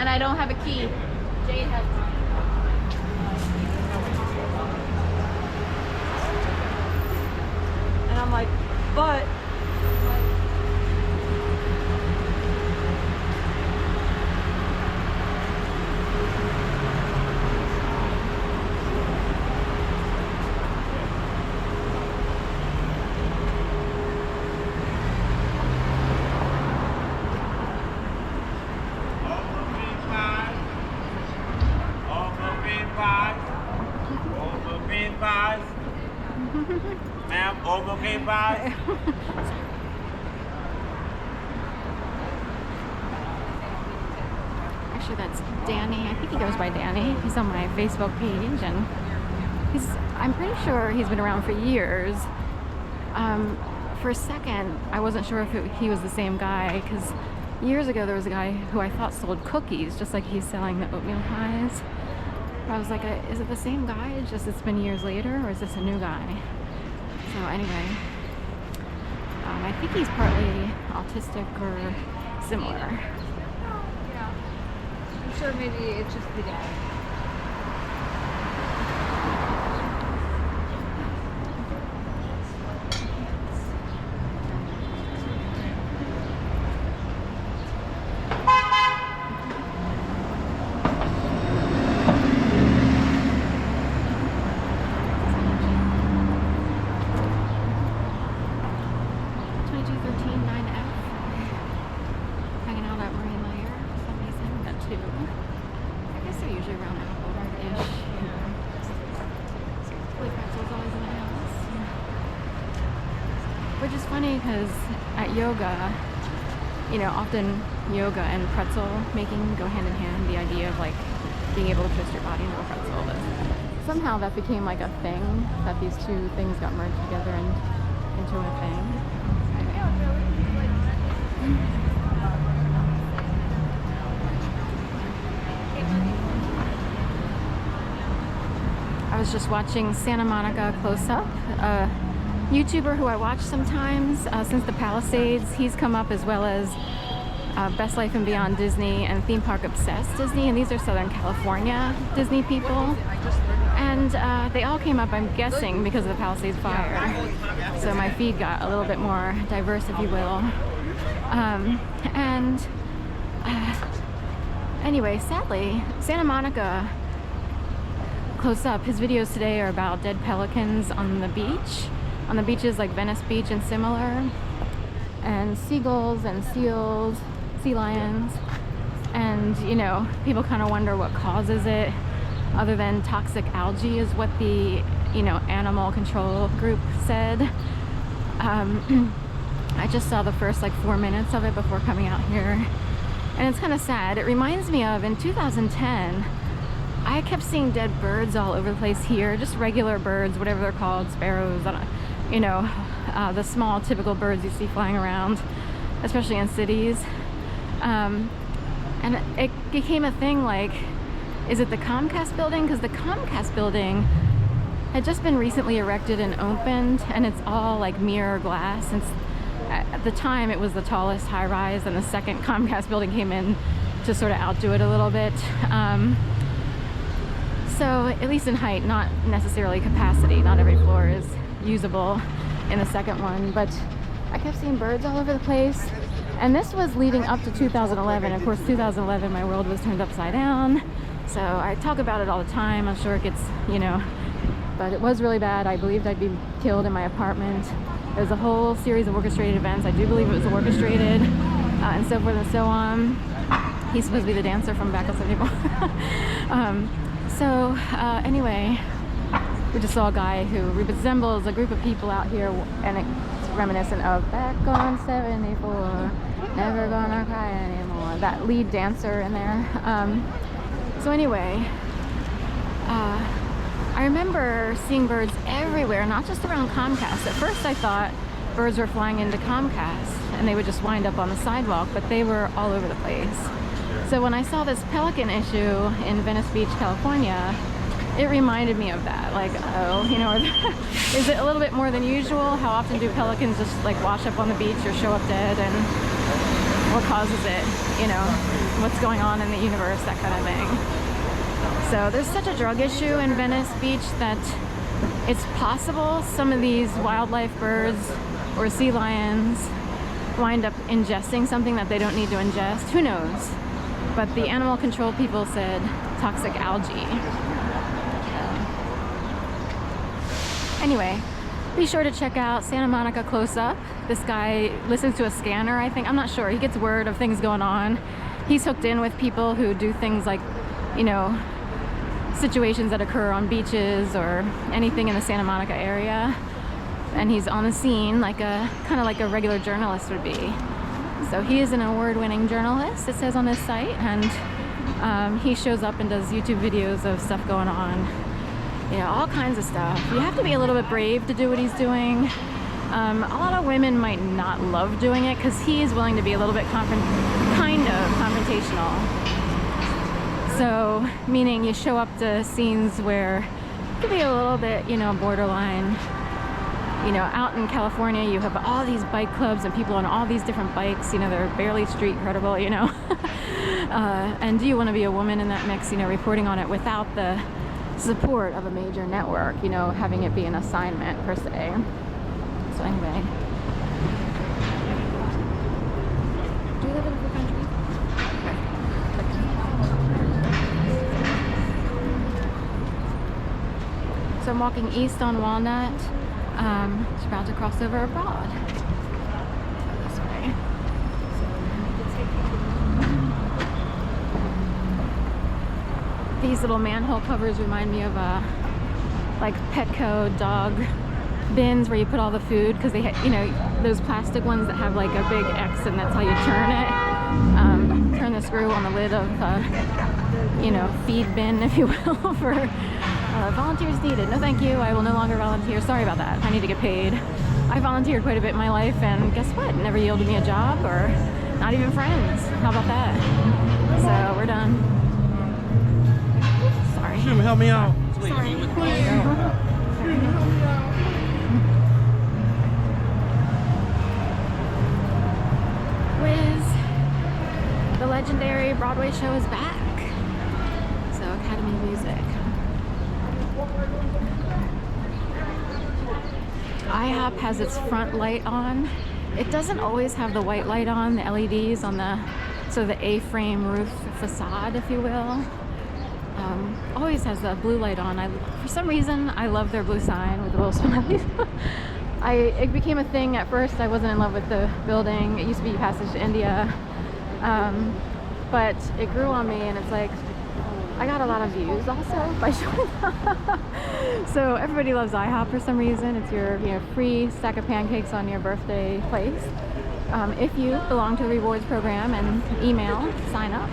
And I don't have a key. Jade has one. And I'm like, but Ma'am, overcame by. Actually, that's Danny. I think he goes by Danny. He's on my Facebook page, and I'm pretty sure he's been around for years. For a second, I wasn't sure if he was the same guy, because years ago there was a guy who I thought sold cookies, just like he's selling the oatmeal pies. I was like, is it the same guy? It's just it's been years later, or is this a new guy? So anyway, I think he's partly autistic or similar. yeah, I'm sure maybe it's just the dad. Which is funny because at yoga, you know, often yoga and pretzel making go hand in hand. The idea of like being able to twist your body into a pretzel. But somehow that became like a thing, that these two things got merged together and into a thing. I was just watching Santa Monica Close Up, a YouTuber who I watch sometimes since the Palisades. He's come up, as well as Best Life and Beyond Disney and Theme Park Obsessed Disney, and these are Southern California Disney people. And they all came up, I'm guessing, because of the Palisades fire. So my feed got a little bit more diverse, if you will. Anyway, sadly, Santa Monica Close Up, his videos today are about dead pelicans on the beach, on the beaches like Venice Beach and similar, and seagulls and seals, sea lions, and you know, people kind of wonder what causes it, other than toxic algae is what the, you know, animal control group said. I just saw the first like 4 minutes of it before coming out here, and it's kind of sad. It reminds me of in 2010, I kept seeing dead birds all over the place here, just regular birds, whatever they're called, sparrows, I don't, you know, the small typical birds you see flying around, especially in cities. And it became a thing like, is it the Comcast building? Because the Comcast building had just been recently erected and opened, and it's all like mirror glass. And at the time it was the tallest high rise, and the second Comcast building came in to sort of outdo it a little bit. So at least in height, not necessarily capacity. Not every floor is usable in the second one, but I kept seeing birds all over the place. And this was leading up to 2011. Of course, 2011, my world was turned upside down. So I talk about it all the time. I'm sure it gets, you know, but it was really bad. I believed I'd be killed in my apartment. There was a whole series of orchestrated events. I do believe it was orchestrated, and so forth and so on. He's supposed to be the dancer from Back of 74. Anyway, we just saw a guy who resembles a group of people out here, and it's reminiscent of Back on 74, never gonna cry anymore. That lead dancer in there. So anyway, I remember seeing birds everywhere, not just around Comcast. At first I thought birds were flying into Comcast and they would just wind up on the sidewalk, but they were all over the place. So when I saw this pelican issue in Venice Beach, California, it reminded me of that. Like, oh, you know, is it a little bit more than usual? How often do pelicans just like wash up on the beach or show up dead, and what causes it, you know? what's going on in the universe, that kind of thing. So there's such a drug issue in Venice Beach that it's possible some of these wildlife birds or sea lions wind up ingesting something that they don't need to ingest. Who knows? But the animal control people said toxic algae. Anyway, be sure to check out Santa Monica Close Up. This guy listens to a scanner, I think. I'm not sure. He gets word of things going on. He's hooked in with people who do things like, you know, situations that occur on beaches or anything in the Santa Monica area. And he's on the scene like kind of like a regular journalist would be. So he is an award-winning journalist, it says on his site, and he shows up and does YouTube videos of stuff going on. You know, all kinds of stuff. You have to be a little bit brave to do what he's doing. A lot of women might not love doing it because he is willing to be a little bit kind of confrontational. So, meaning you show up to scenes where it could be a little bit, you know, borderline. You know, out in California, you have all these bike clubs and people on all these different bikes. You know, they're barely street credible, you know. And do you want to be a woman in that mix, you know, reporting on it without the support of a major network, you know, having it be an assignment per se. So anyway. Do you live in a free country? So I'm walking east on Walnut. Just about to cross over abroad. So this way. These little manhole covers remind me of like Petco dog bins where you put all the food, because they you know, those plastic ones that have like a big X and that's how you turn it. Turn the screw on the lid of you know, feed bin, if you will, for volunteers needed. No thank you, I will no longer volunteer. Sorry about that, I need to get paid. I volunteered quite a bit in my life and guess what? Never yielded me a job or not even friends. How about that? So we're done. Sorry. Help me out. Sorry. Whiz. The legendary Broadway show is back. So Academy Music. IHOP has its front light on. It doesn't always have the white light on, the LEDs on the A-frame roof facade, if you will. Always has the blue light on. For some reason, I love their blue sign with the little smileys. It became a thing at first. I wasn't in love with the building. It used to be Passage to India. But it grew on me and it's like, I got a lot of views also by showing up. So everybody loves IHOP for some reason. It's your, you know, free stack of pancakes on your birthday place. If you belong to the rewards program and email, sign up.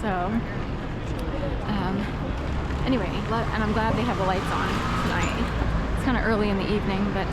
So anyway, and I'm glad they have the lights on tonight. It's kind of early in the evening, but